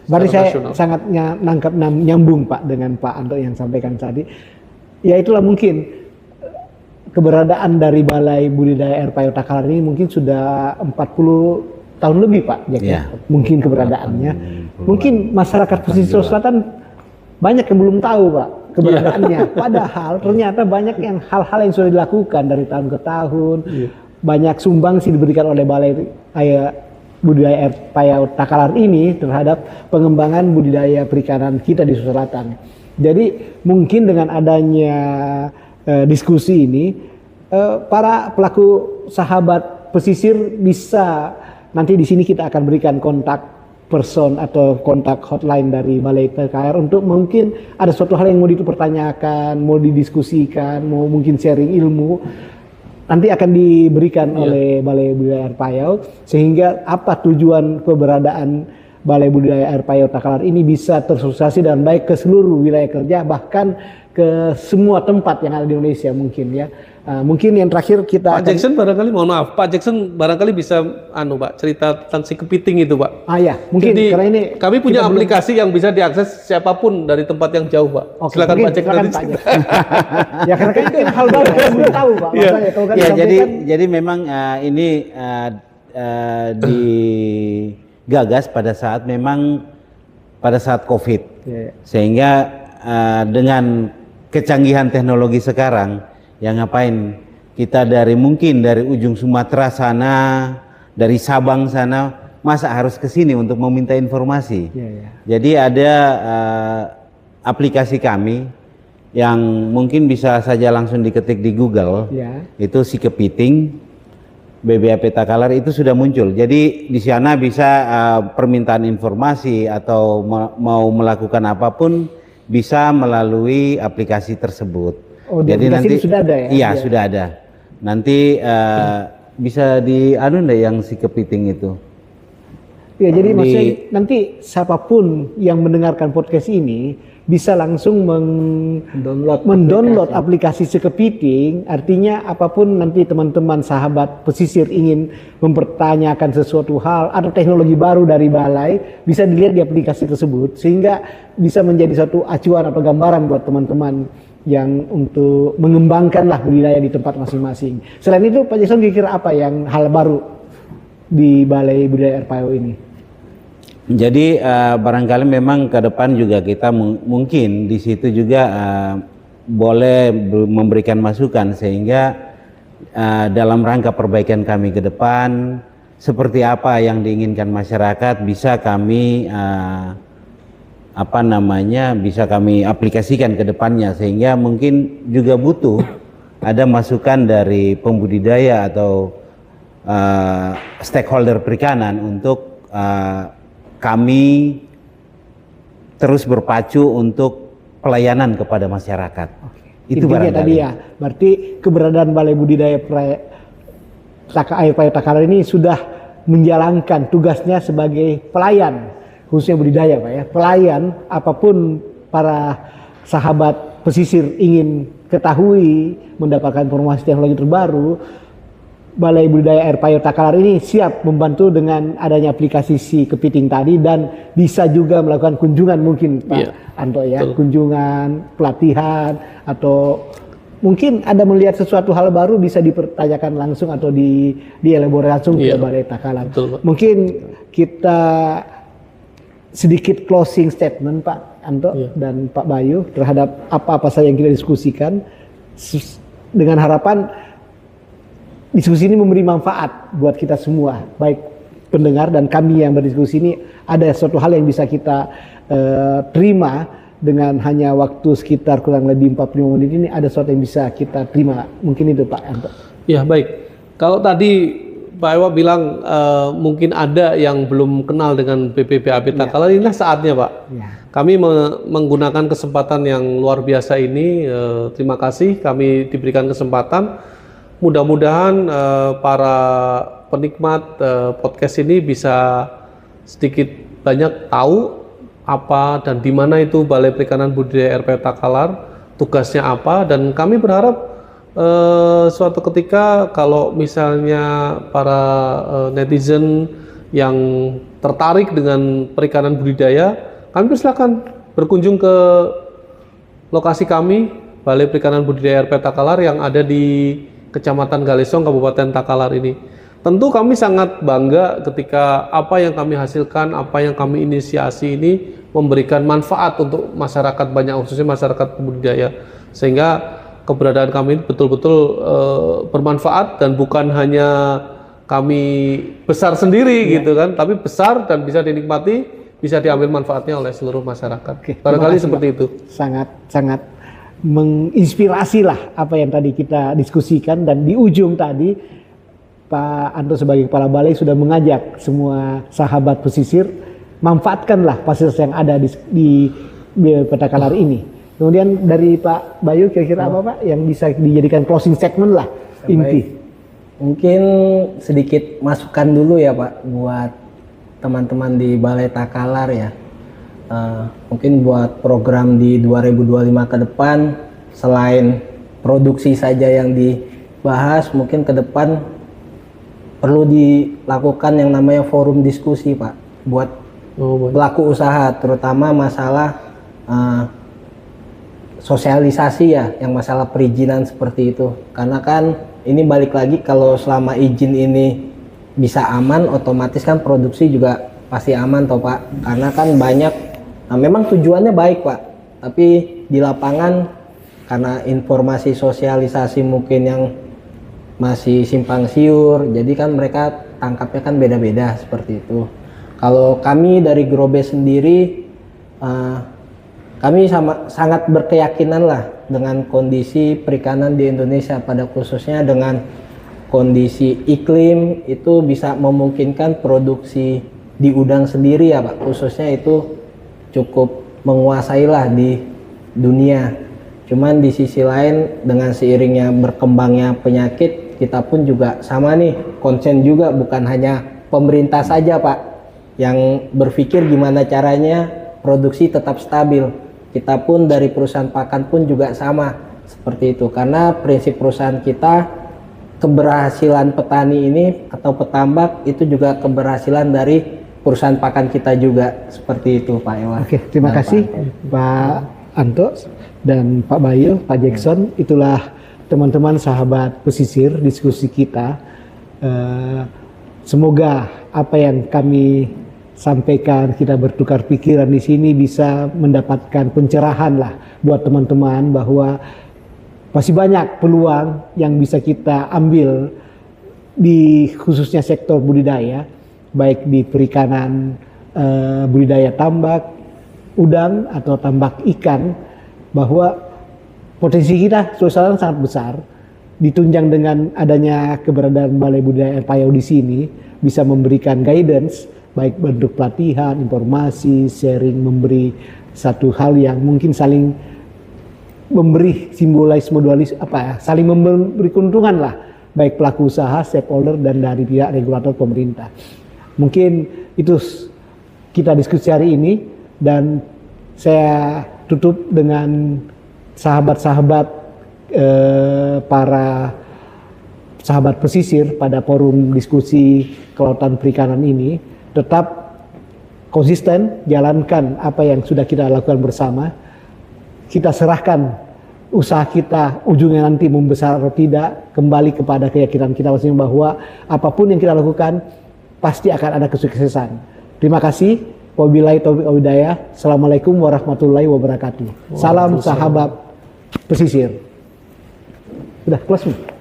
Berarti saya sangat nyambung Pak dengan Pak Anto yang sampaikan tadi. Ya itulah mungkin keberadaan dari Balai Budidaya Air Payo Takalar ini mungkin sudah 40 tahun lebih Pak Jack. Mungkin keberadaannya. Mungkin masyarakat pesisir selatan banyak yang belum tahu Pak keberadaannya. Padahal ternyata banyak yang hal-hal yang sudah dilakukan dari tahun ke tahun. Banyak sumbangsi diberikan oleh Balai Budidaya Air Payo Takalar ini terhadap pengembangan budidaya perikanan kita di Sulawesi Selatan. Jadi mungkin dengan adanya diskusi ini, para pelaku sahabat pesisir bisa, nanti di sini kita akan berikan kontak person atau kontak hotline dari Balai TKR untuk mungkin ada suatu hal yang mau dipertanyakan, mau didiskusikan, mau mungkin sharing ilmu, nanti akan diberikan oleh Balai Budidaya Air Payo, sehingga apa tujuan keberadaan Balai Budidaya Air Payo Takalar ini bisa tersosialisasi dan baik ke seluruh wilayah kerja, bahkan ke semua tempat yang ada di Indonesia mungkin ya. Mungkin yang terakhir kita Pak Jackson barangkali, mohon maaf, Pak Jackson barangkali bisa Pak cerita tentang si kepiting itu Pak. Ya, mungkin jadi, karena ini kami punya aplikasi yang bisa diakses siapapun dari tempat yang jauh Pak. Silakan Pak Jackson. Ya karena kan ini hal baru yang belum tahu Pak. Ya, jadi memang ini digagas pada saat COVID, sehingga dengan kecanggihan teknologi sekarang, yang ngapain kita mungkin dari ujung Sumatera sana, dari Sabang sana, masa harus ke sini untuk meminta informasi. Jadi ada aplikasi kami yang mungkin bisa saja langsung diketik di Google, itu Si Kepiting BBAP Takalar, itu sudah muncul. Jadi di sana bisa permintaan informasi atau mau melakukan apapun bisa melalui aplikasi tersebut. Jadi nanti sudah ada ya? Iya, sudah ada. Nanti bisa yang Si Kepiting itu. Ya, jadi maksudnya nanti siapapun yang mendengarkan podcast ini, bisa langsung mendownload aplikasi Sekepiting. Artinya apapun nanti teman-teman sahabat pesisir ingin mempertanyakan sesuatu hal atau teknologi baru dari balai, bisa dilihat di aplikasi tersebut, sehingga bisa menjadi satu acuan atau gambaran buat teman-teman yang untuk mengembangkan lah budidaya di tempat masing-masing. Selain itu Pak Jason kira-kira apa yang hal baru di Balai Budidaya Air Payo ini? Jadi barangkali memang ke depan juga kita mungkin di situ juga boleh memberikan masukan, sehingga dalam rangka perbaikan kami ke depan seperti apa yang diinginkan masyarakat bisa kami bisa kami aplikasikan ke depannya, sehingga mungkin juga butuh ada masukan dari pembudidaya atau stakeholder perikanan untuk kami terus berpacu untuk pelayanan kepada masyarakat. Itu intinya tadi ya, berarti keberadaan Balai Budidaya Air Payo Takalar ini sudah menjalankan tugasnya sebagai pelayan, khususnya budidaya Pak ya, pelayan apapun para sahabat pesisir ingin ketahui, mendapatkan informasi teknologi terbaru. Balai Budidaya Air Payo Takalar ini siap membantu dengan adanya aplikasi Sekepiting tadi, dan bisa juga melakukan kunjungan mungkin Pak Anto ya, betul. Kunjungan, pelatihan, atau mungkin ada melihat sesuatu hal baru bisa dipertanyakan langsung atau dielaborasi langsung ke Balai Takalar. Betul, mungkin kita sedikit closing statement Pak Anto dan Pak Bayu terhadap apa-apa saja yang kita diskusikan, dengan harapan diskusi ini memberi manfaat buat kita semua, baik pendengar dan kami yang berdiskusi ini. Ada suatu hal yang bisa kita terima dengan hanya waktu sekitar kurang lebih 45 menit ini, ada sesuatu yang bisa kita terima. Mungkin itu Pak Anto. Ya baik, kalau tadi Pak Ewa bilang mungkin ada yang belum kenal dengan BPBAP Takalar, inilah saatnya Pak. Kami menggunakan kesempatan yang luar biasa ini, terima kasih kami diberikan kesempatan. Mudah-mudahan para penikmat podcast ini bisa sedikit banyak tahu apa dan di mana itu Balai Perikanan Budidaya Air Payo Takalar, tugasnya apa, dan kami berharap suatu ketika kalau misalnya para netizen yang tertarik dengan perikanan budidaya, kami persilakan berkunjung ke lokasi kami, Balai Perikanan Budidaya Air Payo Takalar yang ada di Kecamatan Galesong, Kabupaten Takalar ini. Tentu kami sangat bangga ketika apa yang kami hasilkan, apa yang kami inisiasi ini memberikan manfaat untuk masyarakat banyak, khususnya masyarakat budidaya, sehingga keberadaan kami betul-betul bermanfaat, dan bukan hanya kami besar sendiri gitu kan, tapi besar dan bisa dinikmati, bisa diambil manfaatnya oleh seluruh masyarakat. Barangkali seperti itu. Sangat menginspirasi lah apa yang tadi kita diskusikan, dan di ujung tadi Pak Anto sebagai Kepala Balai sudah mengajak semua sahabat pesisir manfaatkanlah fasilitas yang ada di Takalar ini. Kemudian dari Pak Bayu kira-kira apa Pak yang bisa dijadikan closing statement lah, inti? Mungkin sedikit masukan dulu ya Pak buat teman-teman di Balai Takalar ya. Mungkin buat program di 2025 ke depan, selain produksi saja yang dibahas, mungkin ke depan perlu dilakukan yang namanya forum diskusi Pak, buat pelaku usaha, terutama masalah sosialisasi ya, yang masalah perizinan seperti itu. Karena kan ini balik lagi, kalau selama izin ini bisa aman, otomatis kan produksi juga pasti aman toh Pak. Karena kan banyak, memang tujuannya baik Pak, tapi di lapangan karena informasi sosialisasi mungkin yang masih simpang siur, jadi kan mereka tangkapnya kan beda-beda seperti itu. Kalau kami dari Growbase sendiri, kami sangat berkeyakinan lah dengan kondisi perikanan di Indonesia, pada khususnya dengan kondisi iklim itu bisa memungkinkan produksi di udang sendiri ya Pak, khususnya itu cukup menguasai lah di dunia. Cuman di sisi lain dengan seiringnya berkembangnya penyakit, kita pun juga sama nih, konsen juga, bukan hanya pemerintah saja Pak yang berpikir gimana caranya produksi tetap stabil. kita pun dari perusahaan pakan pun juga sama seperti itu, karena prinsip perusahaan kita, keberhasilan petani ini atau petambak itu juga keberhasilan dari perusahaan pakan kita juga, seperti itu Pak Ewa. Oke, terima kasih Pak Anto dan Pak Bayu, Pak Jackson. Itulah teman-teman sahabat pesisir diskusi kita. Semoga apa yang kami sampaikan, kita bertukar pikiran di sini bisa mendapatkan pencerahan lah buat teman-teman bahwa masih banyak peluang yang bisa kita ambil di khususnya sektor budidaya, baik di perikanan, budidaya tambak, udang atau tambak ikan, bahwa potensi kita suasana sangat besar. Ditunjang dengan adanya keberadaan Balai Budidaya Air Payau di sini bisa memberikan guidance, baik bentuk pelatihan, informasi, sharing, memberi satu hal yang mungkin saling memberi simbolisme dualis saling memberi keuntungan lah, baik pelaku usaha, stakeholder dan dari pihak regulator pemerintah. Mungkin itu kita diskusi hari ini, dan saya tutup dengan sahabat-sahabat para sahabat pesisir pada forum diskusi kelautan perikanan ini tetap konsisten jalankan apa yang sudah kita lakukan bersama. Kita serahkan usaha kita ujungnya nanti membesar atau tidak kembali kepada keyakinan kita masing-masing bahwa apapun yang kita lakukan pasti akan ada kesuksesan. Terima kasih. Wabillahi taufiq wal hidayah. Assalamualaikum warahmatullahi wabarakatuh. Salam sahabat pesisir. Udah close nih.